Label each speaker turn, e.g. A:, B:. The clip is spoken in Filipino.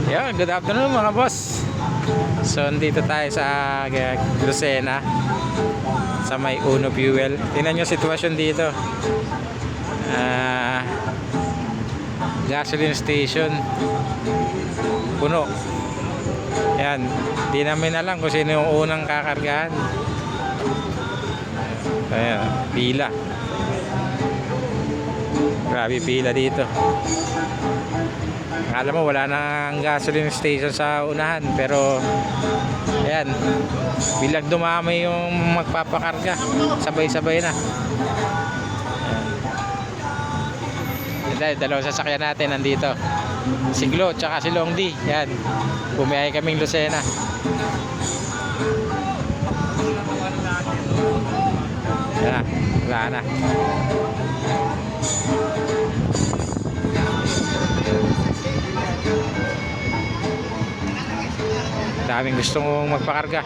A: Yo, good afternoon mga boss. So, dito tayo sa Lucena sa may Uno Fuel. Tingnan nyo sitwasyon dito. Gasoline station. Puno. Yan. Di namin alam kung sino yung unang kakargahan. Ayan, pila. Grabe pila dito. Alam mo wala nang gasoline station sa unahan, pero ayan, bilang dumami yung magpapakarga, sabay-sabay na. Ayan, dalawang sasakyan natin nandito, si Glo tsaka si Long D. Yan, bumiyahe kaming Lucena. Yan na, wala na. Daming gustong magpakarga.